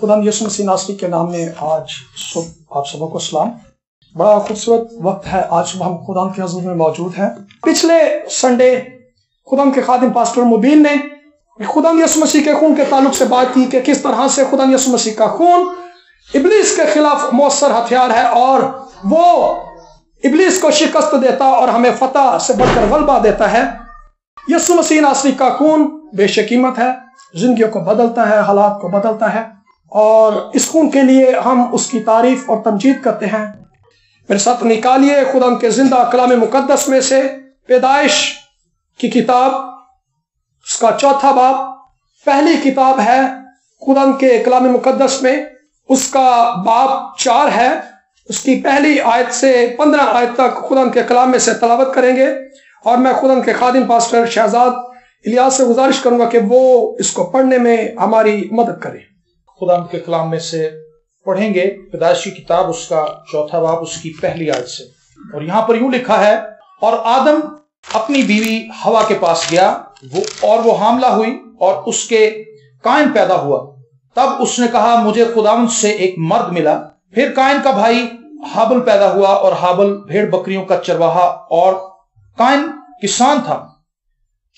खुदा यीशु मसीह नासरी के नाम में आज आप सबों को सलाम। बड़ा खूबसूरत वक्त है, आज सुबह हम खुदा के हजूर में मौजूद हैं। पिछले संडे खुदा के खादिम पास्टर मुबीन ने खुदा यीशु मसीह के खून के ताल्लुक से बात की कि किस तरह से खुदा यीशु मसीह का खून इब्लीस के खिलाफ मौसर हथियार है और वो इब्लीस को शिकस्त देता और हमें फतह से बढ़कर गलबा देता है। यीशु मसीह नासरी का खून बेशकीमत है, जिंदगियों को बदलता है, हालात को बदलता है और इस खून के लिए हम उसकी तारीफ और तमजीद करते हैं। मेरे साथ निकालिए खुदा के जिंदा कलाम मुकद्दस में से पैदाइश की किताब, उसका चौथा बाब, पहली किताब है खुदा के कलाम मुकद्दस में, उसका बाब 4 है। उसकी पहली आयत से 15 आयत तक खुदा के कलाम में से तलावत करेंगे और मैं खुदा के खादिम पास्टर शहजाद इलियास से गुजारिश करूंगा कि वो इसको पढ़ने में हमारी मदद करें। खुदा के कलाम में से पढ़ेंगे पैदाइश की किताब, उसका चौथा बाब, उसकी पहली आयत से। और यहाँ पर यूं लिखा है, और आदम अपनी बीवी हवा के पास गया वो हामला हुई और उसके कायन पैदा हुआ। तब उसने कहा, मुझे खुदावंद से एक मर्द मिला। फिर कायन का भाई हाबिल पैदा हुआ और हाबिल भेड़ बकरियों का चरवाहा और कायन किसान था।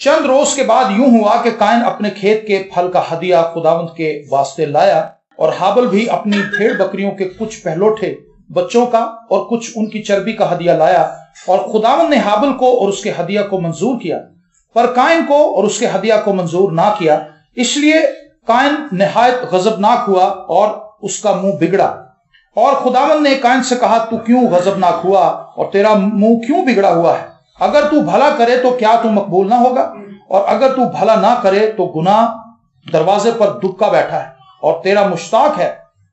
चंद रोज के बाद यूं हुआ कि कायन अपने खेत के फल का हदिया खुदावंद के वास्ते लाया और हाबिल भी अपनी भेड़ बकरियों के कुछ पहलोठे बच्चों का और कुछ उनकी चर्बी का हदिया लाया। और खुदावंद ने हाबिल को और उसके हदिया को मंजूर किया, पर कायन को और उसके हदिया को मंजूर ना किया। इसलिए कायन निहायत गजबनाक हुआ और उसका मुंह बिगड़ा। और खुदावंद ने कायन से कहा, तू क्यों गजबनाक हुआ और तेरा मुंह क्यों बिगड़ा हुआ है? अगर तू भला करे तो क्या तू मकबूल ना होगा, और अगर तू भला ना करे तो गुनाह दरवाजे पर दुबका बैठा है और तेरा मुश्ताक है,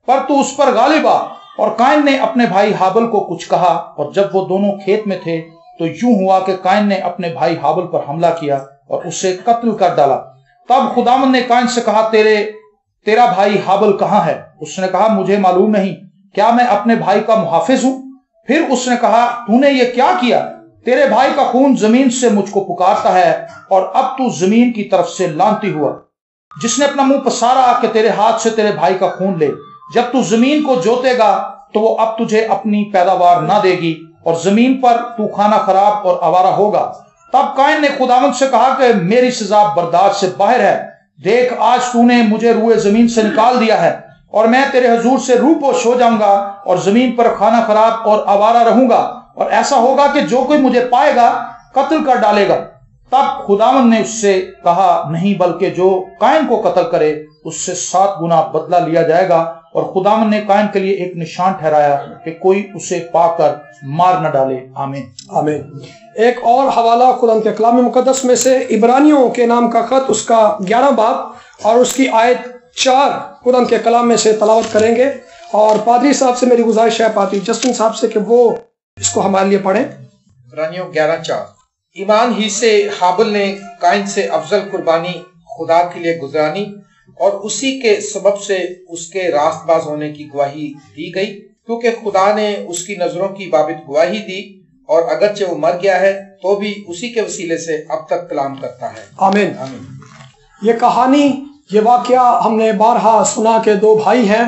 पर तू उस पर गालिब आ। और कायन ने अपने भाई हाबिल को कुछ कहा, और जब वो दोनों खेत में थे तो यूं हुआ कि कायन ने अपने भाई हाबिल पर हमला किया और उसे कत्ल कर डाला। तब खुदावंद ने कायन से कहा, तेरा भाई हाबिल कहाँ है? उसने कहा, मुझे मालूम नहीं, क्या मैं अपने भाई का मुहाफिज हूं? फिर उसने कहा, तूने ये क्या किया? तेरे भाई का खून जमीन से मुझको पुकारता है और अब तू जमीन की तरफ से लानती हुआ, जिसने अपना मुंह पसारा कि तेरे हाथ से तेरे भाई का खून ले। जब तू जमीन को जोतेगा तो वो अब तुझे अपनी पैदावार ना देगी और जमीन पर तू खाना खराब और आवारा होगा। तब कायन ने खुदावंद से कहा कि मेरी सजा बर्दाश्त से बाहर है। देख, आज तूने मुझे रूए जमीन से निकाल दिया है और मैं तेरे हुजूर से रूपोश हो जाऊंगा और जमीन पर खाना खराब और आवारा रहूंगा, और ऐसा होगा कि जो कोई मुझे पाएगा कत्ल कर डालेगा। तब खुदावंद ने उससे कहा, नहीं, बल्कि जो कायन को कत्ल करे उससे 7 गुना बदला लिया जाएगा। और खुदावंद ने कायन के लिए एक निशान ठहराया कि कोई उसे पाकर मार न डाले। आमीन आमीन। एक और हवाला खुदा के कलाम मुकद्दस में से इब्रानियों के नाम का खत, उसका 11 बाब और उसकी आयत 4 खुदा के कलाम में से तलावत करेंगे। और पादरी साहब से मेरी गुजारिश है, पादरी जस्टिन साहब से, कि वो इसको हमारे लिए पढ़ें। इब्रानियों 11:4। ईमान ही से हाबिल ने कायन से अफजल कुर्बानी खुदा के लिए गुजरानी और उसी के सबब से उसके रास्तबाज होने की गवाही दी गई, क्योंकि खुदा ने उसकी नजरों की बाबत गवाही दी और अगरचे वो मर गया है तो भी उसी के वसीले से अब तक कलाम करता है। आमीन आमीन। ये कहानी, ये वाकया हमने बारहा सुना के 2 भाई हैं,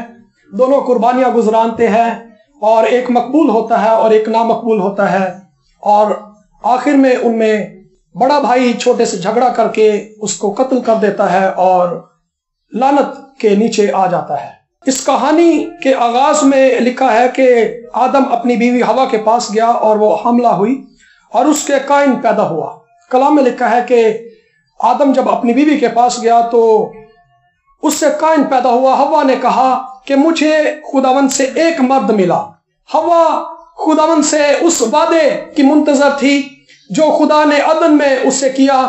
दोनों कुर्बानियां गुजरानते हैं और एक मकबूल होता है और एक नामकबूल होता है, और आखिर में उनमें बड़ा भाई छोटे से झगड़ा करके उसको कत्ल कर देता है और लानत के नीचे आ जाता है। इस कहानी के आगाज में लिखा है कि आदम अपनी बीवी हवा के पास गया और वो हमला हुई और उसके कायन पैदा हुआ। कलाम में लिखा है कि आदम जब अपनी बीवी के पास गया तो उससे कायन पैदा हुआ। हवा ने कहा कि मुझे खुदावंद से एक मर्द मिला। हवा खुदावंद से उस वादे की मुंतजर थी जो खुदा ने अदन में उससे किया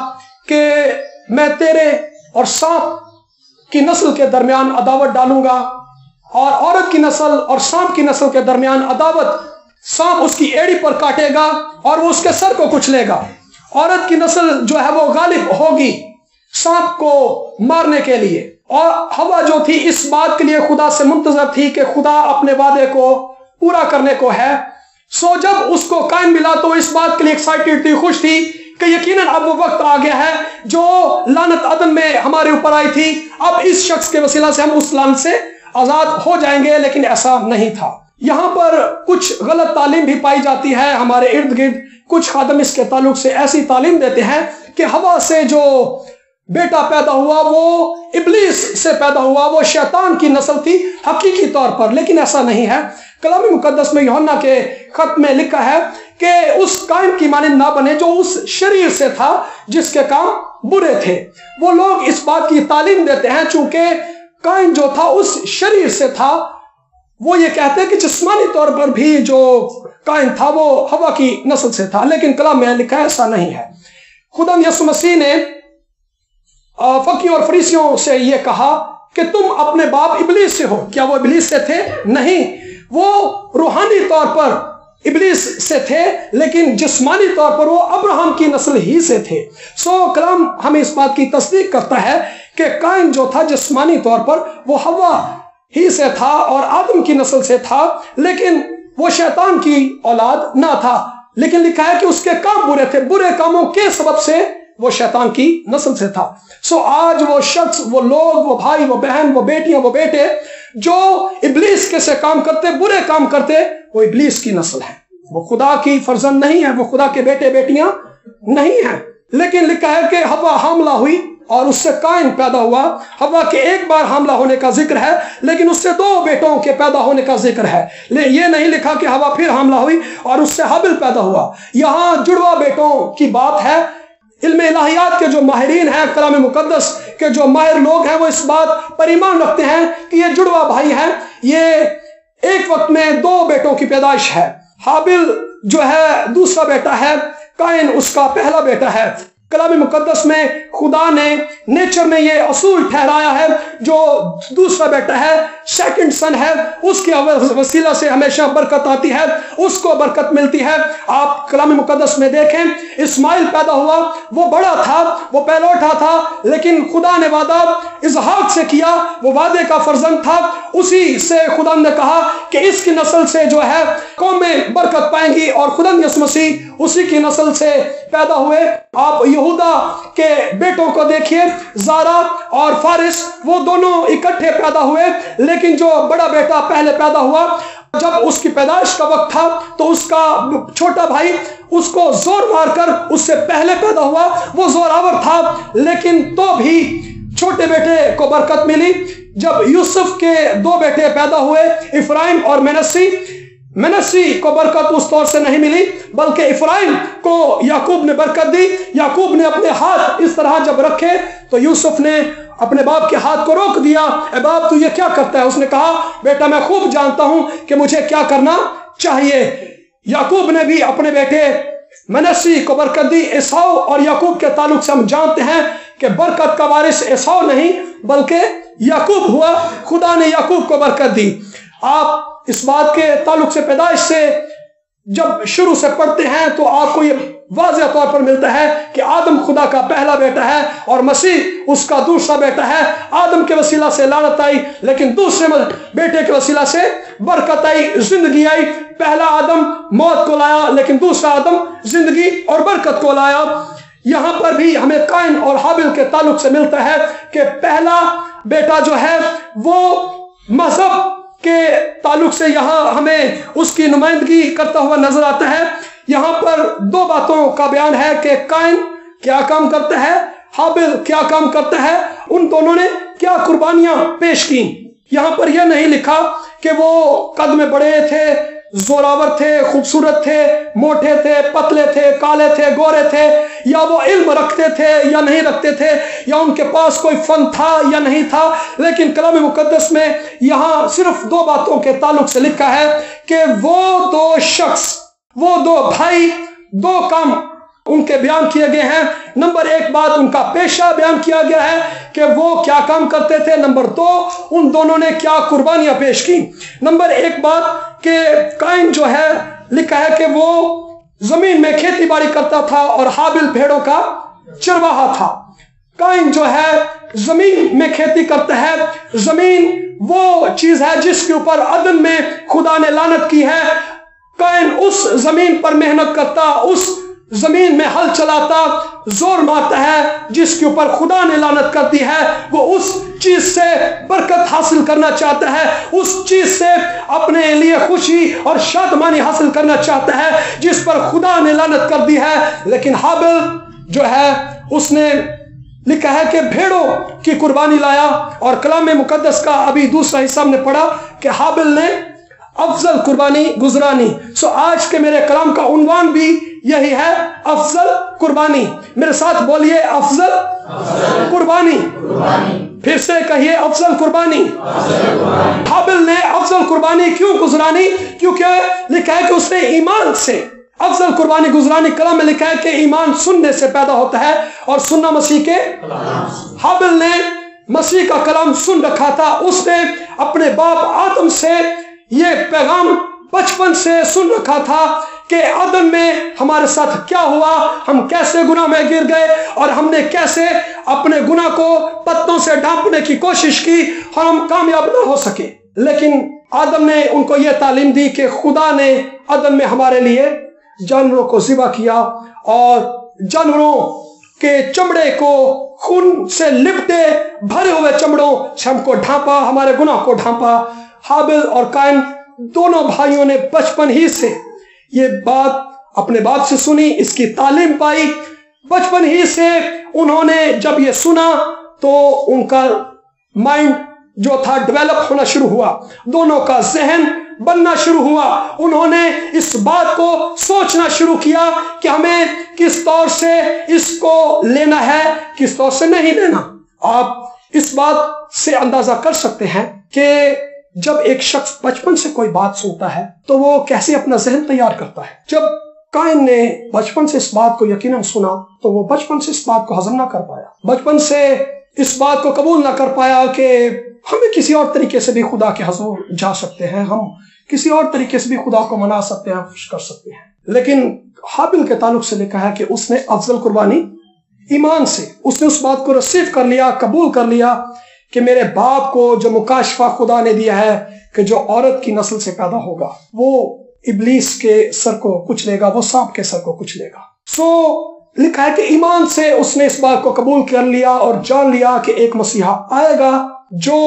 कि मैं तेरे और सांप की नस्ल के दरमियान अदावत डालूंगा, और औरत की नस्ल और सांप की नस्ल के दरमियान अदावत। सांप उसकी एड़ी पर काटेगा और वो उसके सर को कुचलेगा। औरत की नस्ल जो है वो गालिब होगी सांप को मारने के लिए। और हवा जो थी इस बात के लिए खुदा से मुंतजर थी कि खुदा अपने वादे को पूरा करने को है। सो जब उसको कायन मिला तो इस बात के लिए एक्साइटेड थी, खुश थी कि यकीनन अब वो वक्त आ गया है जो लानत अदन में हमारे ऊपर आई थी, अब इस शख्स के वसीला से हम उस लानत से आजाद हो जाएंगे, लेकिन ऐसा नहीं था। यहाँ पर कुछ गलत तालीम भी पाई जाती है। हमारे इर्द गिर्द कुछ खादम इसके ताल्लुक से ऐसी तालीम देते हैं कि हवा से जो बेटा पैदा हुआ वो इब्लीस से पैदा हुआ, वो शैतान की नस्ल थी हकीकी तौर पर, लेकिन ऐसा नहीं है। कलाम मुकद्दस में यूहन्ना के खत में लिखा है कि उस कायन की मानिंद ना बने जो उस शरीर से था जिसके काम बुरे थे। वो लोग इस बात की तालीम देते हैं चूंकि कायन जो था उस शरीर से था, वो ये कहते हैं कि जिस्मानी तौर पर भी जो कायन था वो हवा की नस्ल से था, लेकिन कलाम में लिखा है ऐसा नहीं है। खुदा यीशु मसीह ने फकीयों और फरीसियों से ये कहा कि तुम अपने बाप इब्लीस से हो। क्या वो इब्लीस से थे? नहीं, वो रूहानी तौर पर इब्लीस से थे, लेकिन जिस्मानी तौर पर वो अब्राहम की नस्ल ही से थे। सो कलाम हमें इस बात की तस्दीक करता है कि कायन जो था जिस्मानी तौर पर वो हवा ही से था और आदम की नस्ल से था, लेकिन वो शैतान की औलाद ना था। लेकिन लिखा है कि उसके काम बुरे थे, बुरे कामों के सबब से वो शैतान की नस्ल से था। सो आज वो शख्स, वो लोग, वो भाई, वो बहन, वो बेटियां, वो बेटे जो इब्लीस के से काम करते, बुरे काम करते, वो इब्लीस की नस्ल है। वो खुदा की फर्जंद नहीं है, वो खुदा के बेटे बेटियां नहीं है। लेकिन लिखा है कि हवा हामला हुई और उससे कायन पैदा हुआ। हवा के एक बार हामला होने का जिक्र है, लेकिन उससे 2 बेटों के पैदा होने का जिक्र है। ये नहीं लिखा कि हवा फिर हामला हुई और उससे हाबिल पैदा हुआ। यहाँ जुड़वा बेटों की बात है। इल्म इलाहियात के जो माहिरीन हैं, कलाम मुकद्दस के जो माहिर लोग हैं, वो इस बात पर ईमान रखते हैं कि ये जुड़वा भाई हैं। ये एक वक्त में 2 बेटों की पैदाइश है। हाबिल जो है दूसरा बेटा है, कायन उसका पहला बेटा है। कलाम मुकद्दस में खुदा ने नेचर में ये असूल ठहराया है, जो दूसरा बेटा है, सेकंड सन है, उसके वसीला से हमेशा बरकत आती है, उसको बरकत मिलती है। आप कलाम मुकद्दस में देखें, इस्माइल पैदा हुआ, वो बड़ा था, वो पहलौठा था, लेकिन खुदा ने वादा इसहाक से किया, वो वादे का फर्जंद था। उसी से खुदा ने कहा कि इसकी नस्ल से जो है कौमें बरकत पाएंगी, और खुदा यीशु मसीह उसी की नस्ल से पैदा हुए। आप यहूदा के बेटों को देखिए, जारा और फारिस, वो दोनों इकट्ठे पैदा हुए, लेकिन जो बड़ा बेटा पहले पैदा हुआ, जब उसकी पैदाइश का वक्त था तो उसका छोटा भाई उसको जोर मारकर उससे पहले पैदा हुआ। वो जोरावर था, लेकिन तो भी छोटे बेटे को बरकत मिली। जब यूसुफ के 2 बेटे पैदा हुए, इफ्राइम और मनस्सी को बरकत उस तौर से नहीं मिली, बल्कि इफ्राइम को याकूब ने बरकत दी। याकूब ने अपने हाथ इस तरह जब रखे तो यूसुफ ने अपने बाप के हाथ को रोक दिया। ए बाप, तू ये क्या करता है? उसने कहा, बेटा मैं खूब जानता हूं कि मुझे क्या करना चाहिए। याकूब ने भी अपने बेटे मनस्सी को बरकत दी। एसाव और याकूब के ताल्लुक से हम जानते हैं कि बरकत का वारिस एसाव नहीं बल्कि याकूब हुआ। खुदा ने याकूब को बरकत दी। आप इस बात के ताल्लुक से पैदाइश से जब शुरू से पढ़ते हैं तो आपको ये वाज़ेह तौर पर मिलता है कि आदम खुदा का पहला बेटा है और मसीह उसका दूसरा बेटा है। आदम के वसीला से लानत आई, लेकिन दूसरे बेटे के वसीला से बरकत आई, जिंदगी आई। पहला आदम मौत को लाया, लेकिन दूसरा आदम जिंदगी और बरकत को लाया। यहां पर भी हमें कायन और हाबिल के ताल्लुक से मिलता है कि पहला बेटा जो है वो मजहब के ताल्लुक से यहां हमें उसकी नुमाइंदगी करता हुआ नजर आता है। यहां पर 2 बातों का बयान है कि कायन क्या काम करता है, हाबिल क्या काम करता है, उन दोनों ने क्या कुर्बानियां पेश की। यहां पर यह नहीं लिखा कि वो कद में बड़े थे, जोरावर थे, खूबसूरत थे, मोटे थे, पतले थे, काले थे, गोरे थे, या वो इल्म रखते थे या नहीं रखते थे, या उनके पास कोई फन था या नहीं था। लेकिन कलाम मुकद्दस में यहां सिर्फ 2 बातों के ताल्लुक से लिखा है कि वो 2 शख्स, वो 2 भाई, 2 काम उनके बयान किए गए हैं। नंबर 1 बात उनका पेशा बयान किया गया है कि वो क्या काम करते थे। नंबर 2 उन दोनों ने क्या कुर्बानियां पेश की। नंबर 1 बात कि कायन जो है लिखा है कि वो जमीन में खेती बाड़ी करता था और हाबिल भेड़ों का चरवाहा था। कायन जो है जमीन में खेती करता है। जमीन वो चीज है जिसके ऊपर अदन में खुदा ने लानत की है। कायन उस जमीन पर मेहनत करता, उस زمین میں ہل چلاتا زور مارتا ہے، جس کے اوپر خدا نے لعنت کر دی ہے، وہ اس چیز سے برکت حاصل کرنا چاہتا ہے، اس چیز سے اپنے لیے خوشی اور شادمانی حاصل کرنا چاہتا ہے جس پر خدا نے لعنت کر دی ہے۔ لیکن حابل جو ہے اس نے لکھا ہے کہ بھیڑوں کی قربانی لایا، اور کلام مقدس کا ابھی دوسرا حصہ ہم نے پڑھا کہ حابل نے افضل قربانی گزرانی۔ آج کے میرے کلام کا عنوان بھی یہی ہے، افضل قربانی۔ میرے ساتھ بولیے، افضل قربانی۔ پھر سے کہیے، افضل قربانی۔ حابل نے افضل قربانی کیوں گزرانی؟ کیونکہ لکھا ہے کہ اس نے ایمان سے افضل قربانی گزرانی۔ کلام میں لکھا ہے کہ ایمان سننے سے پیدا ہوتا ہے، اور سننا مسیح کے حابل نے مسیح کا کلام سن رکھا تھا، اس نے اپنے باپ آدم سے یہ پیغام بچپن سے سن رکھا تھا کہ آدم میں ہمارے ساتھ کیا ہوا، ہم کیسے گناہ میں گر گئے، اور ہم نے کیسے اپنے گناہ کو پتوں سے ڈھانپنے کی کوشش کی اور ہم کامیاب نہ ہو سکے۔ لیکن آدم نے ان کو یہ تعلیم دی کہ خدا نے آدم میں ہمارے لیے جانوروں کو ذبح کیا، اور جانوروں کے چمڑے کو خون سے لپٹے بھرے ہوئے چمڑوں سے ہم کو ڈھانپا، ہمارے گناہ کو ڈھانپا۔ حابل اور قائن دونوں بھائیوں نے بچپن ہی سے یہ بات اپنے باپ سے سنی، اس کی تعلیم پائی۔ بچپن ہی سے انہوں نے جب یہ سنا تو ان کا مائنڈ جو تھا ڈیولپ ہونا شروع ہوا، دونوں کا ذہن بننا شروع ہوا۔ انہوں نے اس بات کو سوچنا شروع کیا کہ ہمیں کس طور سے اس کو لینا ہے، کس طور سے نہیں لینا۔ آپ اس بات سے اندازہ کر سکتے ہیں کہ جب ایک شخص بچپن سے کوئی بات سنتا ہے تو وہ کیسے اپنا ذہن تیار کرتا ہے۔ جب قائن نے بچپن سے اس بات کو یقیناً سنا تو وہ بچپن سے اس بات کو ہضم نہ کر پایا، بچپن سے اس بات کو قبول نہ کر پایا کہ ہمیں کسی اور طریقے سے بھی خدا کے حضور جا سکتے ہیں، ہم کسی اور طریقے سے بھی خدا کو منا سکتے ہیں، خوش کر سکتے ہیں۔ لیکن حابل کے تعلق سے لکھا ہے کہ اس نے افضل قربانی ایمان سے، اس نے اس بات کو رسیو کر لیا، قبول کر لیا کہ میرے باپ کو جو مکاشفہ خدا نے دیا ہے کہ جو عورت کی نسل سے پیدا ہوگا وہ ابلیس کے سر کو کچلے گا، وہ سانپ کے سر کو کچلے گا۔ لکھا ہے کہ ایمان سے اس نے اس بات کو قبول کر لیا اور جان لیا کہ ایک مسیحا آئے گا جو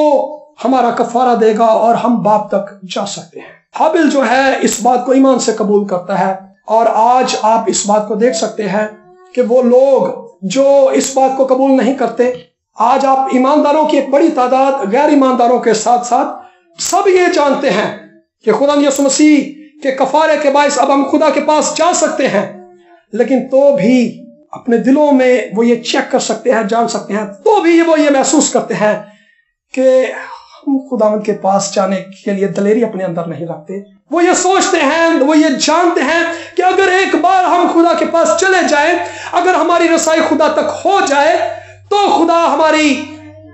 ہمارا کفارہ دے گا اور ہم باپ تک جا سکتے ہیں۔ حابل جو ہے اس بات کو ایمان سے قبول کرتا ہے، اور آج آپ اس بات کو دیکھ سکتے ہیں کہ وہ لوگ جو اس بات کو قبول نہیں کرتے، آج آپ ایمانداروں کی ایک بڑی تعداد غیر ایمانداروں کے ساتھ ساتھ سب یہ جانتے ہیں کہ خدا یسوع مسیح کے کفارے کے باعث اب ہم خدا کے پاس جا سکتے ہیں، لیکن تو بھی اپنے دلوں میں وہ یہ چیک کر سکتے ہیں، جان سکتے ہیں، تو بھی وہ یہ محسوس کرتے ہیں کہ ہم خداوند کے پاس جانے کے لیے دلیری اپنے اندر نہیں رکھتے۔ وہ یہ سوچتے ہیں، وہ یہ جانتے ہیں کہ اگر ایک بار ہم خدا کے پاس چلے جائیں، اگر ہماری رسائی خدا تک ہو جائے تو خدا ہماری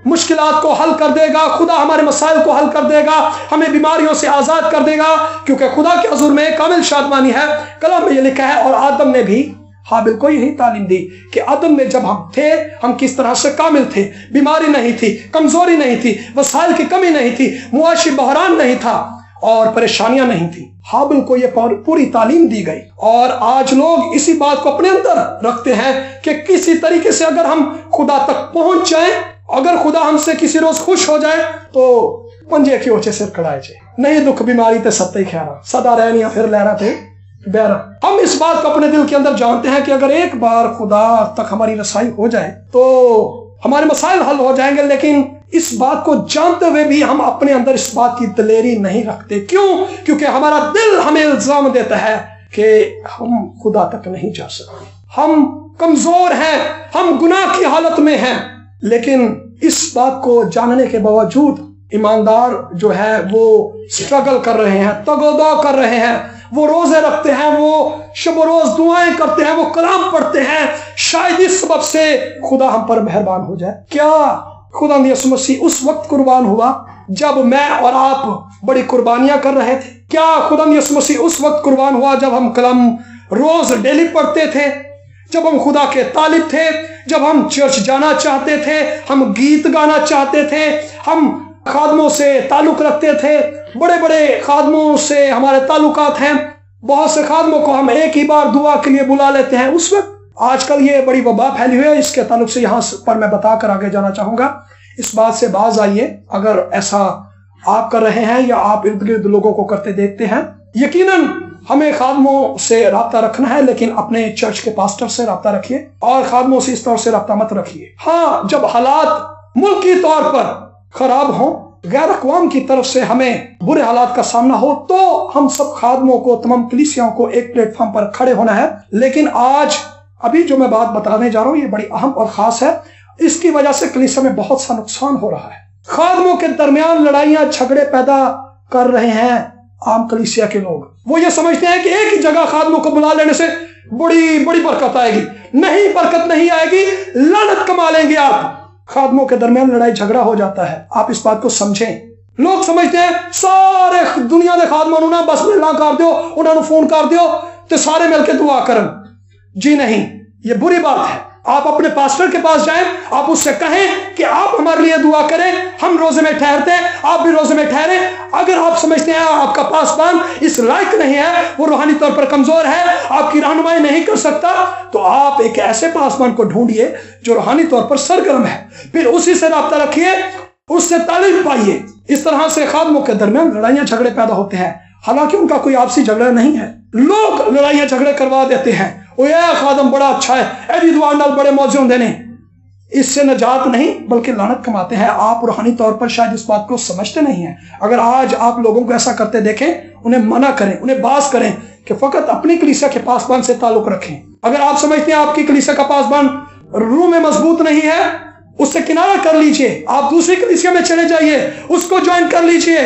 مشکلات کو حل کر دے گا، خدا ہمارے مسائل کو حل کر دے گا، ہمیں بیماریوں سے آزاد کر دے گا، کیونکہ خدا کے حضور میں کامل شادمانی ہے۔ کلام میں یہ لکھا ہے، اور آدم نے بھی حابل کو یہی تعلیم دی کہ آدم میں جب ہم تھے ہم کس طرح سے کامل تھے، بیماری نہیں تھی، کمزوری نہیں تھی، وسائل کی کمی نہیں تھی، معاشی بحران نہیں تھا اور پریشانیاں نہیں تھی۔ حابل کو یہ پوری تعلیم دی گئی، اور آج لوگ اسی بات کو اپنے اندر رکھتے ہیں کہ کسی طریقے سے اگر ہم خدا تک پہنچ جائیں، اگر خدا ہم سے کسی روز خوش ہو جائے تو پنجے کے اوچے سر کڑائے جائے، نہیں دکھ بیماری تے ستے خیرا سدا رہنیا پھر لہرا تے بہرا۔ ہم اس بات کو اپنے دل کے اندر جانتے ہیں کہ اگر ایک بار خدا تک ہماری رسائی ہو جائے تو ہمارے مسائل حل ہو جائیں گے، لیکن اس بات کو جانتے ہوئے بھی ہم اپنے اندر اس بات کی دلیری نہیں رکھتے۔ کیوں؟ کیونکہ ہمارا دل ہمیں الزام دیتا ہے کہ ہم خدا تک نہیں جا سکتے، ہم کمزور ہیں، ہم گناہ کی حالت میں ہیں۔ لیکن اس بات کو جاننے کے باوجود ایماندار جو ہے وہ سٹرگل کر رہے ہیں، تگ و دو کر رہے ہیں، وہ روزے رکھتے ہیں، وہ شب و روز دعائیں کرتے ہیں، وہ کلام پڑھتے ہیں، شاید اس سبب سے خدا ہم پر مہربان ہو جائے۔ کیا خدا یسوع مسیح اس وقت قربان ہوا جب میں اور آپ بڑی قربانیاں کر رہے تھے؟ کیا خدا یسوع مسیح اس وقت قربان ہوا جب ہم کلام روز ڈیلی پڑھتے تھے، جب ہم خدا کے طالب تھے، جب ہم چرچ جانا چاہتے تھے، ہم گیت گانا چاہتے تھے، ہم خادموں سے تعلق رکھتے تھے، بڑے بڑے خادموں سے ہمارے تعلقات ہیں، बहुत से खादमों को हम एक ही बार दुआ के लिए बुला लेते हैं। उस वक्त आजकल ये बड़ी वबा फैली हुई है, इसके ताल्लुक से यहाँ पर मैं बताकर आगे जाना चाहूंगा। इस बात से बाज आइए, अगर ऐसा आप कर रहे हैं या आप इर्द गिर्द लोगों को करते देखते हैं, यकीनन हमें खादमों से राब्ता रखना है, लेकिन अपने चर्च के पास्टर से राब्ता रखिए और खादमों से इस तौर से राब्ता मत रखिए। हाँ, जब हालात मुल्की तौर पर खराब हों, गैर अक़वाम की तरफ से हमें बुरे हालात का सामना हो, तो हम सब खादमों को, तमाम कलीसियाओं को एक प्लेटफॉर्म पर खड़े होना है। लेकिन आज अभी जो मैं बात बताने जा रहा हूं, ये बड़ी अहम और खास है। इसकी वजह से कलीसिया में बहुत सा नुकसान हो रहा है। खादमों के दरमियान लड़ाइयां झगड़े पैदा कर रहे हैं आम कलीसिया के लोग। वो ये समझते हैं कि एक ही जगह खादमों को बुला लेने से बड़ी बड़ी बरकत आएगी। नहीं, बरकत नहीं आएगी, लानत कमा लेंगे आप। खादमों के दरमियान लड़ाई झगड़ा हो जाता है, आप इस बात को समझें। लोग समझते हैं सारे दुनिया के खादमों ना बस मिलना कर दो, उन्होंने फोन कर दो तो सारे मिलकर दुआ करन। जी नहीं, ये बुरी बात है। आप अपने पास्टर के पास जाएं, आप उससे कहें कि आप हमारे लिए दुआ करें, हम रोजे में ठहरते हैं, आप भी रोजे में ठहरे। अगर आप समझते हैं आपका पासबान इस लायक नहीं है, वो रूहानी तौर पर कमजोर है, आपकी रहनुमाई नहीं कर सकता, तो आप एक ऐसे पासबान को ढूंढिए जो रूहानी तौर पर सरगर्म है, फिर उसी से राब्ता रखिए, उससे तालीम पाइए। इस तरह से खादमों के दरमियान लड़ाइयां झगड़े पैदा होते हैं, हालांकि उनका कोई आपसी झगड़ा नहीं है। लोग लड़ाइयां झगड़े करवा देते हैं, वो यह खादम बड़ा अच्छा है, ऐसी दुआ नाल बड़े मौजे होंदे ने। इससे नजात नहीं बल्कि लानत कमाते हैं। आप रूहानी तौर पर शायद इस बात को समझते नहीं हैं। अगर आज आप लोगों को ऐसा करते देखें, उन्हें मना करें, उन्हें बास करें कि फकत अपनी कलीसिया के पासबान से ताल्लुक रखें। अगर आप समझते हैं आपकी कलीसिया का पासबान रूह में मजबूत नहीं है, उससे किनारा कर लीजिए, आप दूसरी कलीसिया में चले जाइए, उसको ज्वाइन कर लीजिए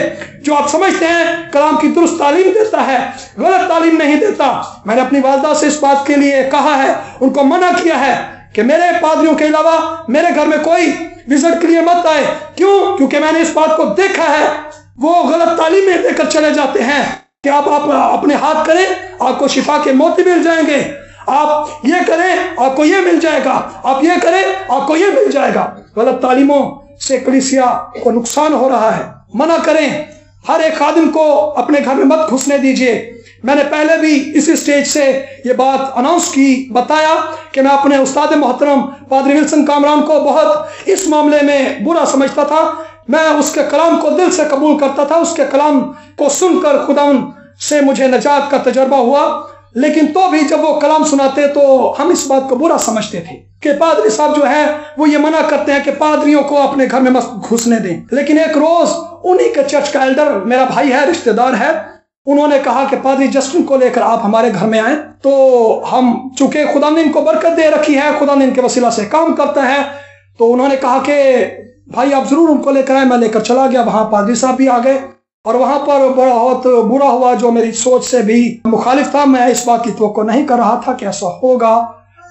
जो आप समझते हैं कलाम की दुरुस्त तालीम देता है, गलत तालीम नहीं देता। मैंने अपनी वालदा से इस बात के लिए कहा है, उनको मना किया है कि मेरे पादरियों के अलावा मेरे घर में कोई विजिट के लिए मत आए। क्यों? क्योंकि मैंने इस बात को देखा है, वो गलत तालीमें देकर चले जाते हैं कि आप अपने हाथ करें, आपको शिफा के मोती मिल जाएंगे, आप ये करें आपको ये मिल जाएगा, आप ये करें आपको ये मिल जाएगा। गलत तालीमों से कलीसिया को नुकसान हो रहा है। मना करें, हर एक खादिम को अपने घर में मत घुसने दीजिए। मैंने पहले भी इसी स्टेज से ये बात अनाउंस की, बताया कि मैं अपने उस्ताद मोहतरम पादरी विल्सन कामरान को बहुत इस मामले में बुरा समझता था। मैं उसके कलाम को दिल से कबूल करता था, उसके कलाम को सुनकर खुदा से मुझे नजात का तजर्बा हुआ, लेकिन तो भी जब वो कलाम सुनाते तो हम इस बात को बुरा समझते थे कि पादरी साहब जो है वो ये मना करते हैं कि पादरियों को अपने घर में मत घुसने दें। लेकिन एक रोज उन्हीं के चर्च का एल्डर, मेरा भाई है, रिश्तेदार है, उन्होंने कहा कि पादरी जस्टिन को लेकर आप हमारे घर में आए। तो हम चूंकि खुदा ने इनको बरकत दे रखी है, खुदा ने इनके वसीला से काम करता है, तो उन्होंने कहा कि भाई आप जरूर उनको लेकर आए। मैं लेकर चला गया, वहां पादरी साहब भी आ गए और वहां पर बहुत बुरा हुआ जो मेरी सोच से भी मुखालिफ था। मैं इस बात की तवक्को नहीं कर रहा था कि ऐसा होगा,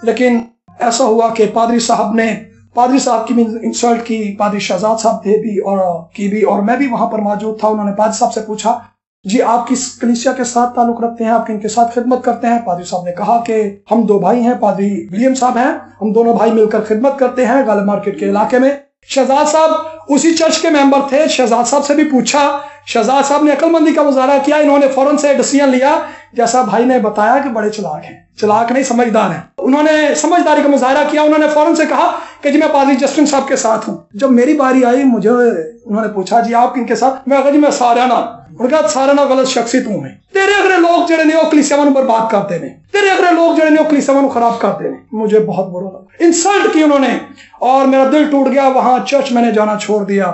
लेकिन ऐसा हुआ कि पादरी साहब ने पादरी साहब की भी इंसल्ट की, पादरी शहजाद साहब थे भी और मैं भी वहां पर मौजूद था। उन्होंने पादरी साहब से पूछा, जी आप किस कलीसिया के साथ ताल्लुक रखते हैं, आप किनके साथ खिदमत करते हैं? पादरी साहब ने कहा कि हम दो भाई हैं, पादरी विलियम साहब हैं, हम दोनों भाई मिलकर खिदमत करते हैं गालिब मार्केट के इलाके में। शहजाद साहब उसी चर्च के मेंबर थे। शहजाद साहब से भी पूछा, शहजाद साहब ने अक्लमंदी का मुजाहरा किया। इन्होंने फौरन से डिसीजन लिया, जैसा भाई ने बताया कि बड़े चालाक हैं, चालाक नहीं समझदार हैं। उन्होंने समझदारी का मुजाहरा किया। उन्होंने फौरन से कहा कि जी मैं पादरी जस्टिन साहब के साथ हूं। जब मेरी बारी आई, मुझे उन्होंने पूछा जी आप किनके साथ? मैं कहा जी मैं सारे ना। उनका सारे ना गलत शख्सी तू है, तेरे अगले लोग जड़े ने कलीसिया में बर्बाद करते ने, तेरे अगले लोग जड़े ने कलीसिया में खराब करते ने। मुझे बहुत बुरा लगा, इंसल्ट की उन्होंने और मेरा दिल टूट गया। वहां चर्च मैंने जाना छोड़ दिया।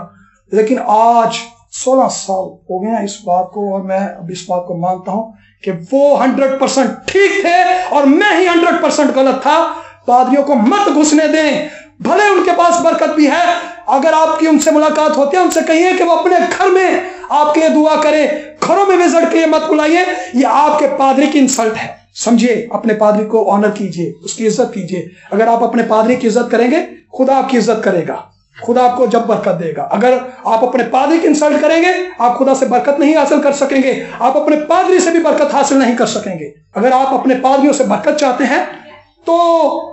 लेकिन आज 16 साल हो गए इस बात को, और मैं अब इस बात को मानता हूं कि वो 100% ठीक थे और मैं ही 100% गलत था। पादरियों को मत घुसने दें, भले उनके पास बरकत भी है। अगर आपकी उनसे मुलाकात होती है, उनसे कहिए कि वो अपने घर में आपके लिए दुआ करें, घरों में विजिट के मत बुलाइए। ये आपके पादरी की इंसल्ट है। समझिए, अपने पादरी को ऑनर कीजिए, उसकी इज्जत कीजिए। अगर आप अपने पादरी की इज्जत करेंगे, खुदा आपकी इज्जत करेगा, खुदा आपको जब बरकत देगा। अगर आप अपने पादरी की इंसल्ट करेंगे, आप खुदा से बरकत नहीं हासिल कर सकेंगे, आप अपने पादरी से भी बरकत हासिल नहीं कर सकेंगे। अगर आप अपने पादरियों से बरकत चाहते हैं, तो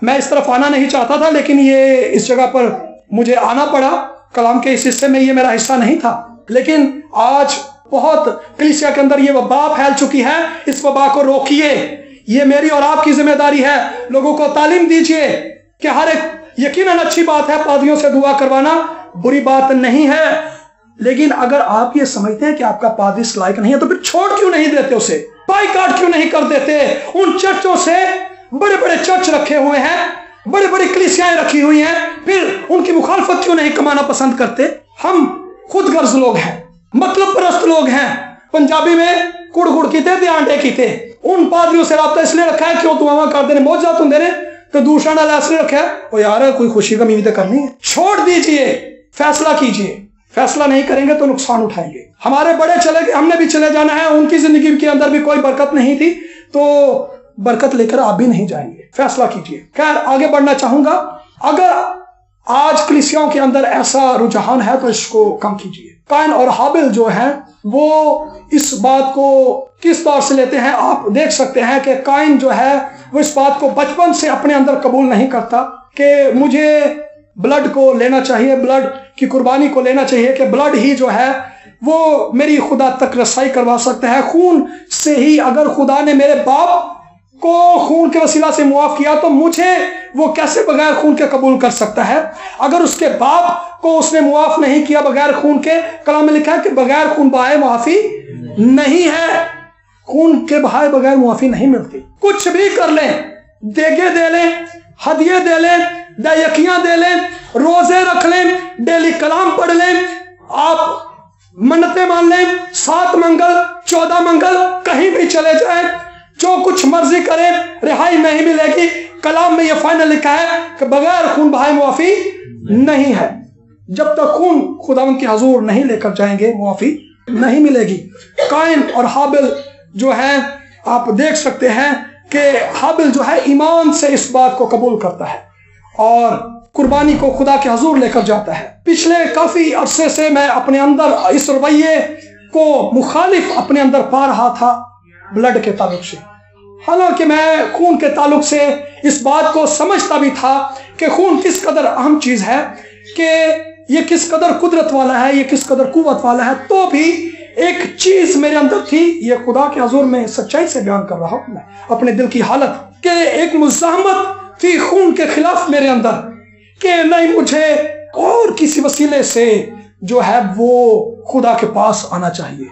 मैं इस तरफ आना नहीं चाहता था, लेकिन ये इस जगह पर मुझे आना पड़ा। कलाम के इस हिस्से में ये मेरा हिस्सा नहीं था, लेकिन आज بہت کلیسیا کے اندر یہ وبا پھیل چکی ہے، اس وبا کو روکیے۔ یہ میری اور آپ کی ذمہ داری ہے، لوگوں کو تعلیم دیجیے کہ ہر ایک، یقیناً اچھی بات ہے پادریوں سے دعا کروانا، بری بات نہیں ہے، لیکن اگر آپ یہ سمجھتے ہیں کہ آپ کا پادری اس لائق نہیں ہے تو پھر چھوڑ کیوں نہیں دیتے اسے؟ بائیکاٹ کیوں نہیں کر دیتے؟ ان چرچوں سے، بڑے بڑے چرچ رکھے ہوئے ہیں، بڑے بڑی کلیسیاں رکھی ہوئی ہیں، پھر ان کی مخالفت کیوں نہیں کمانا پسند کرتے؟ ہم خود غرض لوگ ہیں، مطلب پرست لوگ ہیں۔ پنجابی میں کڑ گڑ کیتے دیانٹے کیتے، ان پادریوں سے رابطہ اس لیے رکھا ہے کہ وہ دعاواں کر دینے، موجزات ہوں دینے، تو دوسرا نہ اس لیے رکھا ہے وہ یار کوئی خوشی کا میوہ کرنی ہے۔ چھوڑ دیجئے، فیصلہ کیجئے، فیصلہ نہیں کریں گے تو نقصان اٹھائیں گے۔ ہمارے بڑے چلے گئے، ہم نے بھی چلے جانا ہے، ان کی زندگی کے اندر بھی کوئی برکت نہیں تھی، تو برکت لے کر آپ بھی نہیں جائیں گے، فیصلہ کیجئے۔ خیر آگے بڑھنا چاہوں گا، اگر آج کلیسیاؤں کے اندر ایسا رجحان ہے تو اس کو کم کیجئے۔ قائن اور حابل جو ہیں وہ اس بات کو کس طور سے لیتے ہیں؟ آپ دیکھ سکتے ہیں کہ قائن جو ہے وہ اس بات کو بچپن سے اپنے اندر قبول نہیں کرتا کہ مجھے بلڈ کو لینا چاہیے، بلڈ کی قربانی کو لینا چاہیے، کہ بلڈ ہی جو ہے وہ میری خدا تک رسائی کروا سکتا ہے۔ خون سے ہی، اگر خدا نے میرے باپ کو خون کے وسیلہ سے معاف کیا تو مجھے وہ کیسے بغیر خون کے قبول کر سکتا ہے؟ اگر اس کے باپ کو اس نے معاف نہیں کیا بغیر خون کے، کلام میں لکھا ہے کہ بغیر خون بہائے معافی نہیں ہے، خون کے بہائے بغیر معافی نہیں ملتی۔ کچھ بھی کر لیں، دیگے دے لیں، ہدیے دے لیں، دائیکیاں دے لیں، روزے رکھ لیں، ڈیلی کلام پڑھ لیں، آپ منتیں مان لیں، 7 منگل 14 منگل کہیں بھی چلے جائیں، جو کچھ مرضی کریں، رہائی نہیں ملے گی۔ کلام میں یہ فائنل لکھا ہے کہ بغیر خون بہائے معافی نہیں ہے۔ جب تک خون خداوند کے حضور نہیں لے کر جائیں گے معافی نہیں ملے گی۔ قائن اور حابل جو ہیں، آپ دیکھ سکتے ہیں کہ حابل جو ہے ایمان سے اس بات کو قبول کرتا ہے اور قربانی کو خدا کے حضور لے کر جاتا ہے۔ پچھلے کافی عرصے سے میں اپنے اندر اس رویے کو مخالف اپنے اندر پا رہا تھا بلڈ کے تعلق سے، حالانکہ میں خون کے تعلق سے اس بات کو سمجھتا بھی تھا کہ خون کس قدر اہم چیز ہے، کہ یہ کس قدر قدرت والا ہے، یہ کس قدر قوت والا ہے، تو بھی ایک چیز میرے اندر تھی، یہ خدا کے حضور میں سچائی سے بیان کر رہا ہوں میں اپنے دل کی حالت، کہ ایک مزاحمت تھی خون کے خلاف میرے اندر، کہ نہیں مجھے اور کسی وسیلے سے جو ہے وہ خدا کے پاس آنا چاہیے۔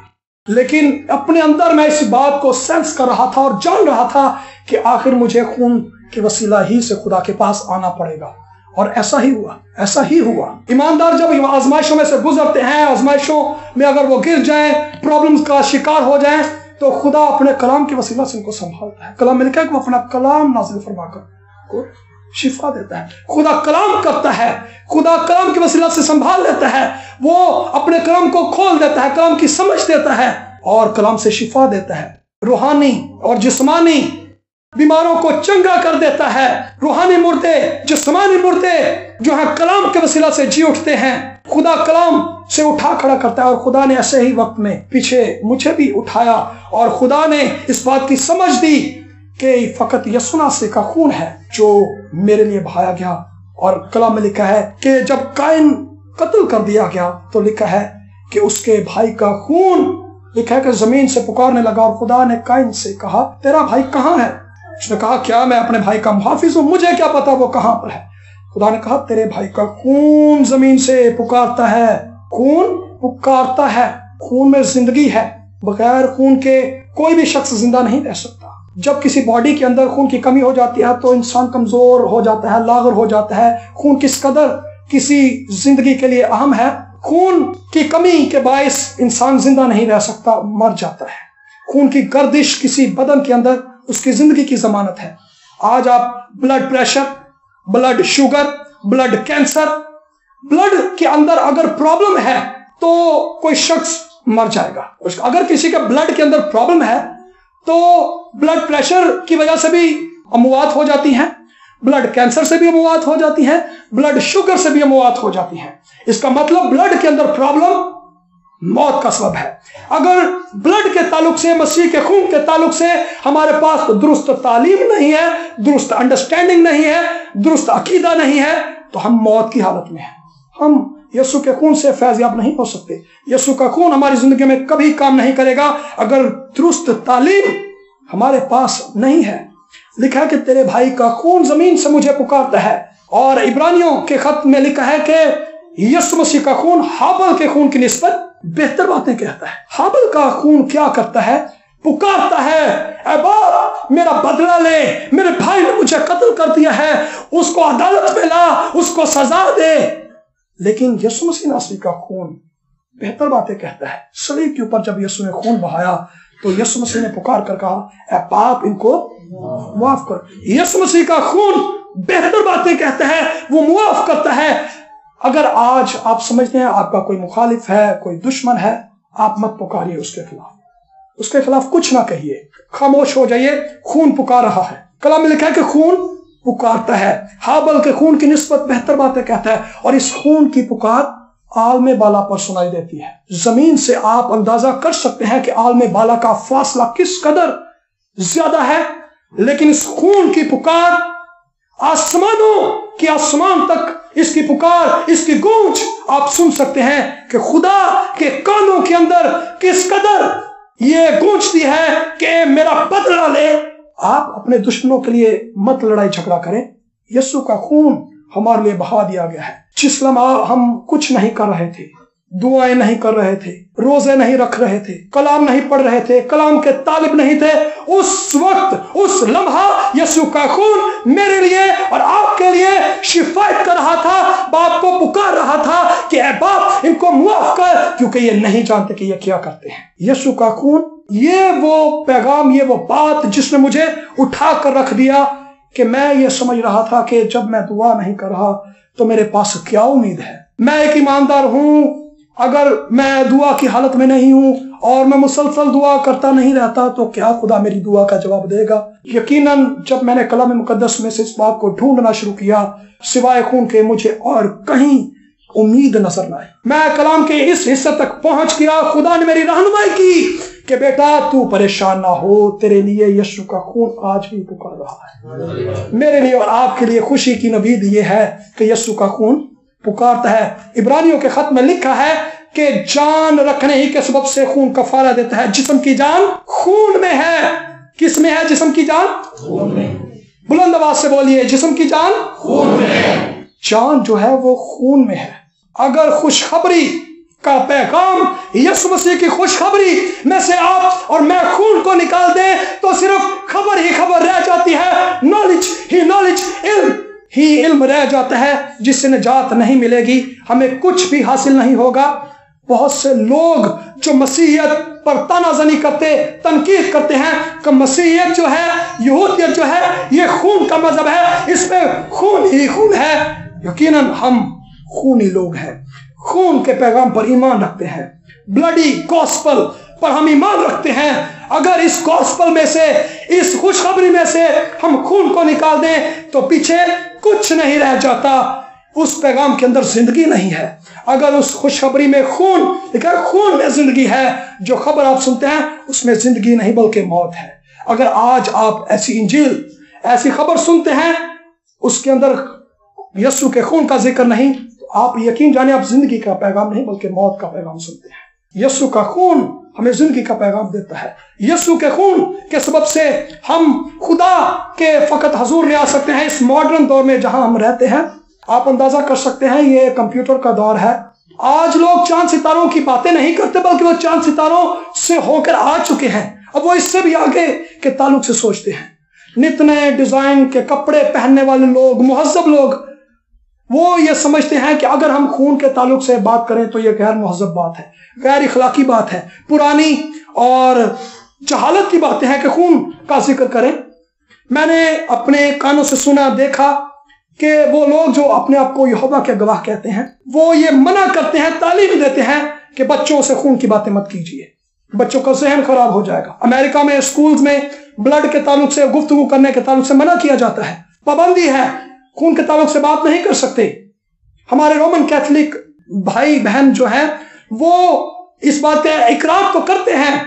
لیکن اپنے اندر میں اس بات کو سینس کر رہا تھا اور جان رہا تھا کہ آخر مجھے خون کے وسیلہ ہی سے خدا کے پاس آنا پڑے گا، اور ایسا ہی ہوا، ایسا ہی ہوا۔ ایماندار جب آزمائشوں میں سے گزرتے ہیں، آزمائشوں میں اگر وہ گر جائیں، پرابلمز کا شکار ہو جائیں، تو خدا اپنے کلام کے وسیلہ سے ان کو سنبھالتا ہے۔ کلام میں لکھا ہے کہ وہ اپنا کلام نازل فرما کر شفا دیتا ہے۔ خدا کلام کرتا ہے، خدا کلام کے وسیلہ سے سنبھال لیتا ہے، وہ اپنے کلام کو کھول دیتا ہے، کلام کی سمجھ دیتا ہے اور کلام سے شفا دیتا ہے۔ روحانی اور جسمانی بیماروں کو چنگا کر دیتا ہے۔ روحانی مردے، جسمانی مردے جو ہیں کلام کے وسیلہ سے جی اٹھتے ہیں، خدا کلام سے اٹھا کھڑا کرتا ہے، اور خدا نے ایسے ہی وقت میں پیچھے مجھے بھی اٹھایا، اور خدا نے اس بات کی سمجھ دی کہ فقط یسوع مسیح کا خون ہے جو میرے لیے بہایا گیا۔ اور کلام میں لکھا ہے کہ جب قائن قتل کر دیا گیا تو لکھا ہے کہ اس کے بھائی کا خون، لکھا ہے کہ زمین سے پکارنے لگا، اور خدا نے قائن سے کہا تیرا بھائی کہاں ہے؟ اس نے کہا کیا میں اپنے بھائی کا محافظ ہوں؟ مجھے کیا پتا وہ کہاں پر ہے۔ خدا نے کہا تیرے بھائی کا خون زمین سے پکارتا ہے، خون پکارتا ہے، خون میں زندگی ہے، بغیر خون کے کوئی بھی شخص زندہ نہیں رہ سکتا۔ جب کسی باڈی کے اندر خون کی کمی ہو جاتی ہے تو انسان کمزور ہو جاتا ہے، لاغر ہو جاتا ہے۔ خون کس قدر کسی زندگی کے لیے اہم ہے، خون کی کمی کے باعث انسان زندہ نہیں رہ سکتا، مر جاتا ہے۔ خون کی گردش کسی بدن کے اندر اس کی زندگی کی ضمانت ہے۔ آج آپ blood pressure, blood sugar, blood cancer, blood کے اندر اگر پرابلم ہے تو کوئی شخص مر جائے گا۔ اگر کسی کے بلڈ کے اندر پرابلم ہے تو بلڈ پریشر کی وجہ سے بھی اموات ہو جاتی ہیں، بلڈ کینسر سے بھی اموات ہو جاتی ہیں، بلڈ شوگر سے بھی اموات ہو جاتی ہیں۔ اس کا مطلب بلڈ کے اندر پرابلم موت کا سبب ہے۔ اگر بلڈ کے تعلق سے، مسیح کے خون کے تعلق سے ہمارے پاس درست تعلیم نہیں ہے، درست انڈرسٹینڈنگ نہیں ہے، درست عقیدہ نہیں ہے، تو ہم موت کی حالت میں ہیں۔ ہم यीशु के खून से फैज़याब नहीं हो सकते। यीशु का खून हमारी जिंदगी में कभी काम नहीं करेगा अगर दुरुस्त तालीम हमारे पास नहीं है। लिखा है कि तेरे भाई का खून जमीन से मुझे पुकारता है, और इब्रानियों के खत में लिखा है कि यीशु मसीह का खून हाबल के खून की निस्बत बेहतर बातें कहता है। हाबल का खून क्या करता है? पुकारता है, ऐ बाप मेरा बदला ले, मेरे भाई ने मुझे कत्ल कर दिया है, उसको अदालत में ला, उसको सजा दे। लेकिन यीशु मसीह नासरी का खून बेहतर बातें कहता है। सलीब के ऊपर जब यीशु ने खून बहाया तो यीशु मसीह ने पुकार कर कहा, ऐ पाप इनको माफ कर। यीशु मसीह का खून बेहतर बातें कहता है, वो मुआफ करता है। अगर आज आप समझते हैं आपका कोई मुखालिफ है, कोई दुश्मन है, आप मत पुकारिए उसके खिलाफ कुछ ना कहिए, खामोश हो जाइए। खून पुकार रहा है। कलाम में लिखा है कि खून पुकारता है, हाबल के खून की निस्बत बेहतर बातें कहता है, और इस खून की पुकार आलमे बाला पर सुनाई देती है। जमीन से आप अंदाजा कर सकते हैं कि आलमे बाला का फासला किस कदर ज्यादा है, लेकिन इस खून की पुकार आसमानों के आसमान तक, इसकी पुकार, इसकी गूंज आप सुन सकते हैं कि खुदा के कानों के अंदर किस कदर ये गूंजती है कि मेरा बदला ले। आप अपने दुश्मनों के लिए मत लड़ाई झगड़ा करें। यीशु का खून हमारे लिए बहा दिया गया है। जिस लम्हा हम कुछ नहीं कर रहे थे, दुआएं नहीं कर रहे थे, रोजे नहीं रख रहे थे, कलाम नहीं पढ़ रहे थे, कलाम के तालिब नहीं थे, उस वक्त, उस लम्हा यीशु का खून मेरे लिए और आपके लिए शिफायत कर रहा था, बाप को पुकार रहा था कि ऐ बाप इनको मुआफ कर, क्योंकि ये नहीं जानते कि ये क्या करते हैं। यीशु का खून, ये वो पैगाम, ये वो बात जिसने मुझे उठा कर रख दिया कि मैं ये समझ रहा था कि जब मैं दुआ नहीं कर रहा तो मेरे पास क्या उम्मीद है। मैं एक ईमानदार हूं, अगर मैं दुआ की हालत में नहीं हूं और मैं मुसलसल दुआ करता नहीं रहता तो क्या खुदा मेरी दुआ का जवाब देगा? यकीनन जब मैंने कलाम मुकद्दस में से इस बात को ढूंढना शुरू किया, सिवाय खून के मुझे और कहीं उम्मीद नजर न आई। मैं कलाम के इस हिस्से तक पहुंच गया। खुदा ने मेरी रहनुमाई की कि बेटा तू परेशान ना हो, तेरे लिए यीशु का खून आज भी पुकार रहा है। मेरे लिए और आपके लिए खुशी की नवीद ये है कि यीशु का खून पुकारता है। इब्रानियों के खत में लिखा है कि जान रखने ही के सबब से खून कफारा देता है। जिस्म की जान खून में है। किस में है जिस्म की जान? खून में। बुलंद आवाज से बोलिए, जिस्म की जान खून में है। जान जो है वो खून में है। अगर खुशखबरी का पैगाम, यीशु मसीह की खुशखबरी में से आप और मैं खून को निकाल दें तो सिर्फ खबर ही खबर रह जाती है, नॉलेज ही नॉलेज, इल्म ही इल्म रह जाता है, जिससे निजात नहीं मिलेगी, हमें कुछ भी हासिल नहीं होगा। बहुत से लोग जो मसीहियत पर तानाजनी करते, तनकीद करते हैं कि मसीहियत जो है, यहूदियत जो है, ये खून का मजहब है, इसमें खून ही खून है। यकीनन हम खूनी लोग हैं, खून के पैगाम पर ईमान रखते हैं, ब्लडी गॉस्पल पर हम ईमान रखते हैं। अगर इस गॉस्पल में से, इस खुशखबरी में से हम खून को निकाल दें तो पीछे कुछ नहीं रह जाता। उस पैगाम के अंदर जिंदगी नहीं है। अगर उस खुशखबरी में खून, खून में जिंदगी है, जो खबर आप सुनते हैं उसमें जिंदगी नहीं बल्कि मौत है। अगर आज आप ऐसी इंजील, ऐसी खबर सुनते हैं, उसके अंदर यीशु के खून का जिक्र नहीं, तो आप यकीन जाने आप जिंदगी का पैगाम नहीं बल्कि मौत का पैगाम सुनते हैं। यीशु का खून हमें जिंदगी का पैगाम देता है। यीशु के खून के सबब से हम खुदा के फकत हजूर में आ सकते हैं। इस मॉडर्न दौर में जहां हम रहते हैं, आप अंदाजा कर सकते हैं, ये कंप्यूटर का दौर है। आज लोग चांद सितारों की बातें नहीं करते, बल्कि वो चांद सितारों से होकर आ चुके हैं। अब वो इससे भी आगे के ताल्लुक से सोचते हैं। नित नए डिजाइन के कपड़े पहनने वाले लोग, मुहज्जब लोग, वो ये समझते हैं कि अगर हम खून के ताल्लुक से बात करें तो ये गैर मुहज्जब बात है, गैर इखलाकी बात है, पुरानी और जहालत की बातें हैं कि खून का जिक्र करें। मैंने अपने कानों से सुना, देखा कि वो लोग जो अपने आप को यहोवा के गवाह कहते हैं, वो ये मना करते हैं, तालीम देते हैं कि बच्चों से खून की बातें मत कीजिए, बच्चों का जहन खराब हो जाएगा। अमेरिका में स्कूल्स में ब्लड के ताल्लुक से, गुफ्तगू करने के ताल्लुक से मना किया जाता है, पाबंदी है, खून के ताल्लुक से बात नहीं कर सकते। हमारे रोमन कैथोलिक भाई बहन जो है वो इस बात का इकरार तो करते हैं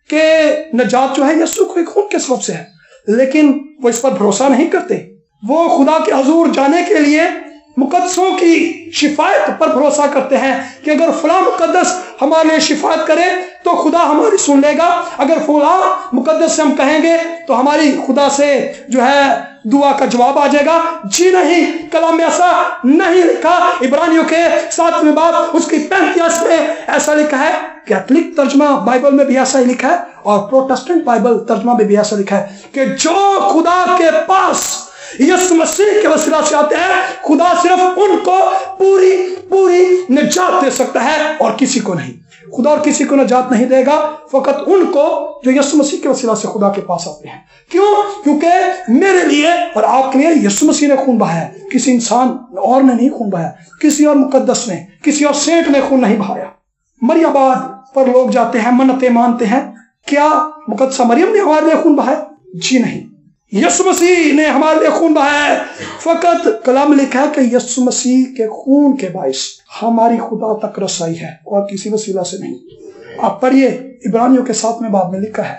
कि नजात जो है यीशु के खून के सबब से है, लेकिन वो इस पर भरोसा नहीं करते। वो खुदा के हजूर जाने के लिए مقدسوں کی شفایت پر بھروسہ کرتے ہیں کہ اگر فلاں مقدس ہمارے لیے شفایت کرے تو خدا ہماری سن لے گا، اگر فلاں مقدس سے ہم کہیں گے تو ہماری خدا سے جو ہے دعا کا جواب آ جائے گا۔ جی نہیں، کلام میں ایسا نہیں لکھا۔ عبرانیوں کے 7ویں باب اس کی 35 میں ایسا لکھا ہے، کیتھولک ترجمہ بائبل میں بھی ایسا ہی لکھا ہے اور پروٹسٹنٹ بائبل ترجمہ میں بھی ایسا لکھا ہے کہ جو خدا کے پاس یسوع مسیح کے وسیلہ سے آتے ہیں، خدا صرف ان کو پوری نجات دے سکتا ہے اور کسی کو نہیں۔ خدا اور کسی کو نجات نہیں دے گا، فقط ان کو جو یسوع مسیح کے وسیلہ سے خدا کے پاس آتے ہیں۔ کیوں؟ کیونکہ میرے لیے اور آپ کے لیے یسوع مسیح نے خون بہایا ہے، کسی انسان اور نے نہیں خون بہایا، کسی اور مقدس نے، کسی اور سینٹ نے خون نہیں بہایا۔ مریم آباد پر لوگ جاتے ہیں، منتیں مانتے ہیں، کیا مقدسہ مریم نے ہمارے لیے خون بہایا؟ جی نہیں، یسوع مسیح نے ہمارے لیے خون بہایا ہے۔ فقط کلام لکھا ہے کہ یسوع مسیح کے خون کے باعث ہماری خدا تک رسائی ہے اور کسی وسیلہ سے نہیں۔ آپ پڑھیے، عبرانیوں کے 7ویں باب میں لکھا ہے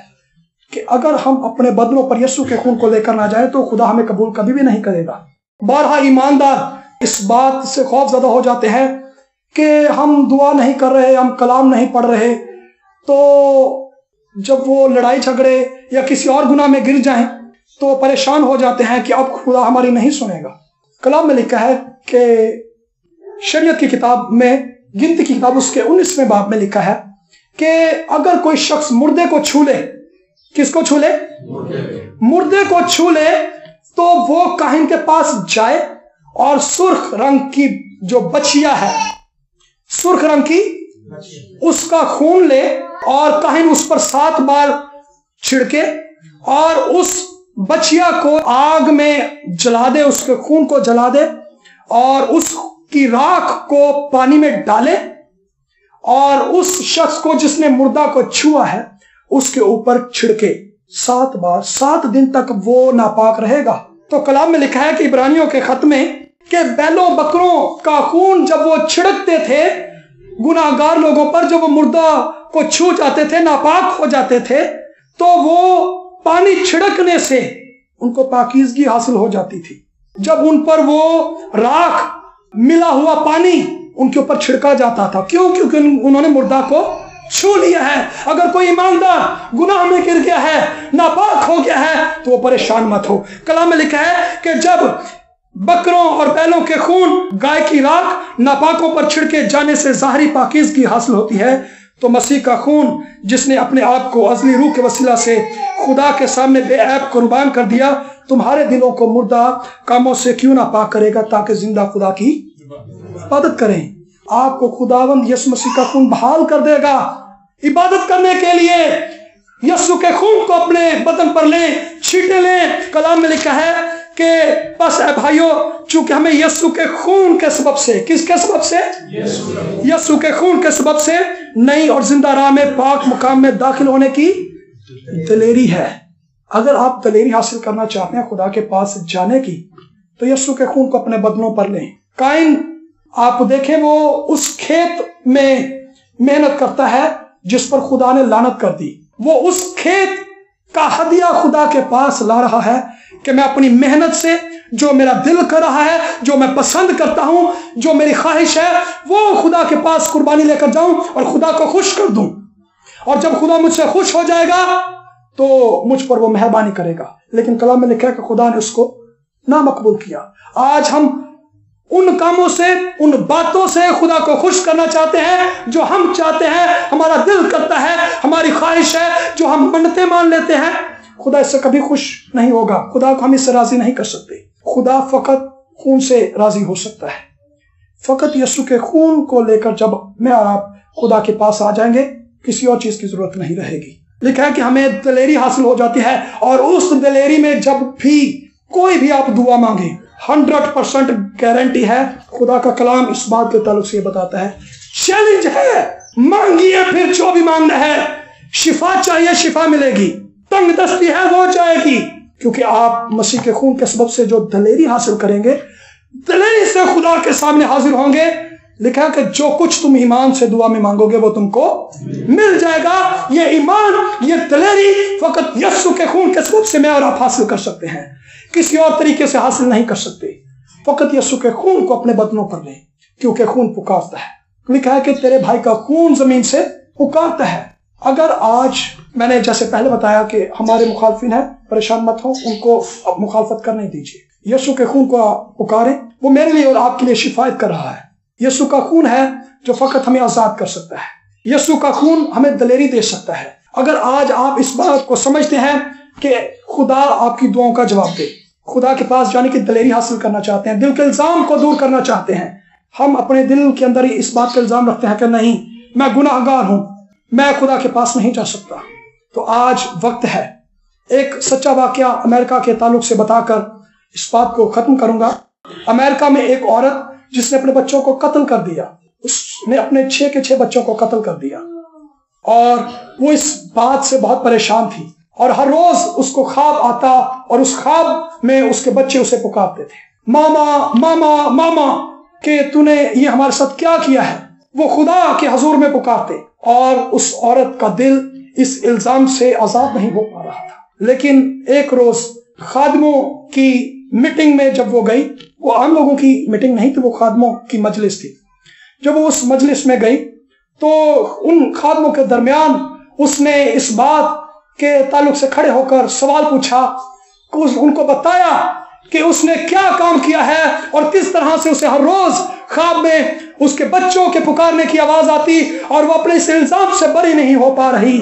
کہ اگر ہم اپنے بدنوں پر یسوع کے خون کو لے کر نہ جائیں تو خدا ہمیں قبول کبھی بھی نہیں کرے گا۔ بارہا ایماندار اس بات سے خوف زدہ ہو جاتے ہیں کہ ہم دعا نہیں کر رہے، ہم کلام نہیں پڑھ رہے، تو جب وہ لڑائی جھگڑے یا کسی اور گناہ میں گر جائیں تو پریشان ہو جاتے ہیں کہ اب خدا ہماری نہیں سنے گا۔ کلام میں لکھا ہے کہ شریعت کی کتاب میں، گنتی کی کتاب اس کے 19ویں باب میں لکھا ہے کہ اگر کوئی شخص مردے کو چھو لے، کس کو چھو لے؟ مردے کو چھو لے، تو وہ کاہن کے پاس جائے اور سرخ رنگ کی جو بچیا ہے، سرخ رنگ کی اس کا خون لے اور کاہن اس پر 7 بار چھڑکے اور اس بچیا کو آگ میں جلا دے، اس کے خون کو جلا دے اور اس کی راکھ کو پانی میں ڈالے اور اس شخص کو جس نے مردہ کو چھوا ہے اس کے اوپر چھڑکے 7 بار، 7 دن تک وہ ناپاک رہے گا۔ تو کلام میں لکھا ہے کہ عبرانیوں کے خط میں کہ بیلوں بکروں کا خون جب وہ چھڑکتے تھے گناہ گار لوگوں پر، جب وہ مردہ کو چھو جاتے تھے، ناپاک ہو جاتے تھے، تو وہ پانی چھڑکنے سے ان کو پاکیزگی حاصل ہو جاتی تھی۔ جب ان پر وہ راکھ ملا ہوا پانی ان کے اوپر چھڑکا جاتا تھا، کیوں؟ کیونکہ انہوں نے مردہ کو چھو لیا ہے۔ اگر کوئی ایماندار گناہ میں گر گیا ہے، ناپاک ہو گیا ہے، تو وہ پریشان مت ہو۔ کلام میں لکھا ہے کہ جب بکروں اور بیلوں کے خون، گائے کی راکھ ناپاکوں پر چھڑکے جانے سے ظاہری پاکیزگی حاصل ہوتی ہے، تو مسیح کا خون جس نے اپنے آپ کو ازلی روح کے وسیلہ سے خدا کے سامنے بے عیب قربان کر دیا، تمہارے دلوں کو مردہ کاموں سے کیوں نہ پاک کرے گا تاکہ زندہ خدا کی عبادت کریں۔ آپ کو خداوند یسوع مسیح کا خون بحال کر دے گا۔ عبادت کرنے کے لیے یسوع کے خون کو اپنے بدن پر لیں، چھینٹے لیں۔ کلام میں لکھا ہے کہ پس اے بھائیو، چونکہ ہمیں یسوع کے خون کے سبب سے، کس کے سبب سے؟ یسوع کے خون کے سبب سے نئی اور زندہ راہ میں پاک مقام میں داخل ہونے کی دلیری ہے۔ اگر آپ دلیری حاصل کرنا چاہتے ہیں خدا کے پاس جانے کی، تو یسوع کے خون کو اپنے بدنوں پر لیں۔ قائن، آپ دیکھیں، وہ اس کھیت میں محنت کرتا ہے جس پر خدا نے لعنت کر دی۔ وہ اس کھیت کا ہدیہ خدا کے پاس لا رہا ہے کہ میں اپنی محنت سے جو میرا دل کر رہا ہے، جو میں پسند کرتا ہوں، جو میری خواہش ہے، وہ خدا کے پاس قربانی لے کر جاؤں اور خدا کو خوش کر دوں۔ اور جب خدا مجھ سے خوش ہو جائے گا تو مجھ پر وہ مہربانی کرے گا۔ لیکن کلام میں لکھا ہے کہ خدا نے اس کو نامقبول کیا۔ آج ہم ان کاموں سے، ان باتوں سے خدا کو خوش کرنا چاہتے ہیں جو ہم چاہتے ہیں، ہمارا دل کرتا ہے، ہماری خواہش ہے، جو ہم منتیں مان لیتے ہیں۔ خدا اس سے کبھی خوش نہیں ہوگا۔ خدا کو ہم اس سے راضی نہیں کر سکتے۔ خدا فقط خون سے راضی ہو سکتا ہے۔ فقط یسوع کے خون کو لے کر جب میں اور آپ خدا کے پاس آ جائیں گے، کسی اور چیز کی ضرورت نہیں رہے گی۔ لکھا ہے کہ ہمیں دلیری حاصل ہو جاتی ہے، اور اس دلیری میں جب بھی کوئی بھی آپ دعا مانگے، 100% گارنٹی ہے۔ خدا کا کلام اس بات کے تعلق سے یہ بتاتا ہے، چیلنج ہے، مانگیے پھر جو بھی مانگنا ہے۔ شفا چاہیے، شفا ملے گی۔ تنگ دستی ہے، وہ جائے گی، کیونکہ آپ مسیح کے خون کے سبب سے جو دلیری حاصل کریں گے، دلیری سے خدا کے سامنے حاضر ہوں گے۔ لکھا کہ جو کچھ تم ایمان سے دعا میں مانگو گے وہ تم کو مل جائے گا۔ یہ ایمان، یہ دلیری فقط یسوع کے خون کے سبب سے میں اور آپ حاصل کر سکتے ہیں، کسی اور طریقے سے حاصل نہیں کر سکتے۔ फकत यीशु के खून को अपने बदनों पर ले, क्योंकि खून पुकारता है। लिखा है कि तेरे भाई का खून जमीन से पुकारता है। अगर आज मैंने जैसे पहले बताया कि हमारे मुखालफिन है, परेशान मत हो, उनको अब मुखालफत करने दीजिए। यीशु के खून को पुकारें, वो मेरे लिए और आपके लिए शिफायत कर रहा है। यीशु का खून है जो फकत हमें आजाद कर सकता है। यीशु का खून हमें दलेरी दे सकता है। अगर आज आप इस बात को समझते हैं कि खुदा आपकी दुआओं का जवाब दे, खुदा के पास जाने की दलेरी हासिल करना चाहते हैं, दिल के इल्जाम को दूर करना चाहते हैं, हम अपने दिल के अंदर ही इस बात का इल्जाम रखते हैं कि नहीं, मैं गुनाहगार हूं, मैं खुदा के पास नहीं जा सकता, तो आज वक्त है। एक सच्चा वाकया अमेरिका के ताल्लुक से बताकर इस बात को खत्म करूंगा। अमेरिका में एक औरत जिसने अपने बच्चों को कत्ल कर दिया, उसने अपने 6 के 6 बच्चों को कत्ल कर दिया, और वो इस बात से बहुत परेशान थी, और हर रोज उसको ख्वाब आता और उस ख्वाब में उसके बच्चे उसे पुकारते थे, मामा मामा मामा, कि तूने ये हमारे साथ क्या किया है। वो खुदा के हजूर में पुकारते, और उस औरत का दिल इस इल्जाम से आजाद नहीं हो पा रहा था। लेकिन एक रोज खादमों की मीटिंग में जब वो गई, वो आम लोगों की मीटिंग नहीं थी, वो खादमों की मजलिस थी। जब वो उस मजलिस में गई तो उन खादमों के दरमियान उसने इस बात के ताल्लुक से खड़े होकर सवाल पूछा, उनको बताया कि उसने क्या काम किया है और किस तरह से उसे हर रोज ख्वाब में उसके बच्चों के पुकारने की आवाज आती और वो अपने इस इल्जाम से बरी नहीं हो पा रही।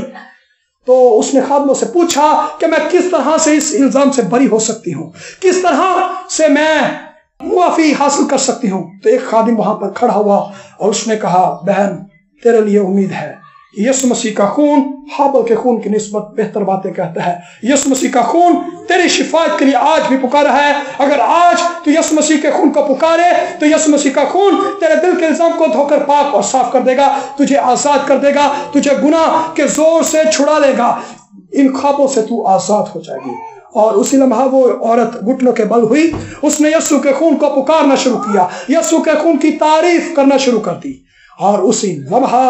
तो उसने खादमों से पूछा कि मैं किस तरह से इस इल्जाम से बरी हो सकती हूँ, किस तरह से मैं मुआफी हासिल कर सकती हूँ। तो एक खादिम वहां पर खड़ा हुआ और उसने कहा, बहन तेरे लिए उम्मीद है, यीशु मसीह का खून हाबल के खून की निस्बत बेहतर बातें कहता है। यीशु मसीह का खून तेरी शिफायत के लिए आज भी पुकारा है। अगर आज तू यीशु मसीह के खून को पुकारे तो यीशु मसीह का खून तेरे दिल के इल्जाम को धोकर पाक और साफ कर देगा, तुझे आजाद कर देगा, तुझे गुनाह के जोर से छुड़ा लेगा, इन ख्वाबों से तू आजाद हो जाएगी। और उसी लम्हा वो औरत घुटनों के बल हुई, उसने यीशु के खून को पुकारना शुरू किया, यीशु के खून की तारीफ करना शुरू कर दी। और उसी लम्हा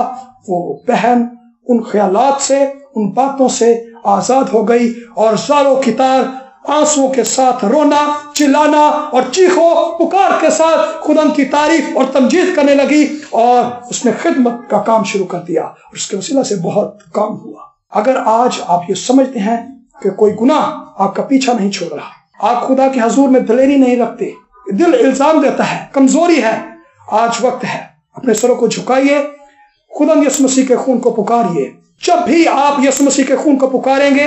वो बहन उन ख्यालात से, उन बातों से आजाद हो गई और ज़ारो की तार आंसुओं के साथ रोना, चिल्लाना और चीखो पुकार के साथ खुदा की तारीफ और तमजीद करने लगी, और उसने खिदमत का काम शुरू कर दिया और उसके वसीला से बहुत काम हुआ। अगर आज आप ये समझते हैं कि कोई गुनाह आपका पीछा नहीं छोड़ रहा, आप खुदा के हजूर में दलेरी नहीं रखते, दिल इल्जाम देता है, कमजोरी है, आज वक्त है, अपने सरों को झुकाइए, खुदा यीशु मसीह के खून को पुकारिए। जब भी आप यीशु मसीह के खून को पुकारेंगे,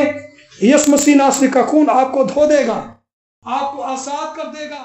यीशु मसीह नासरी का खून आपको धो देगा, आपको आजाद कर देगा।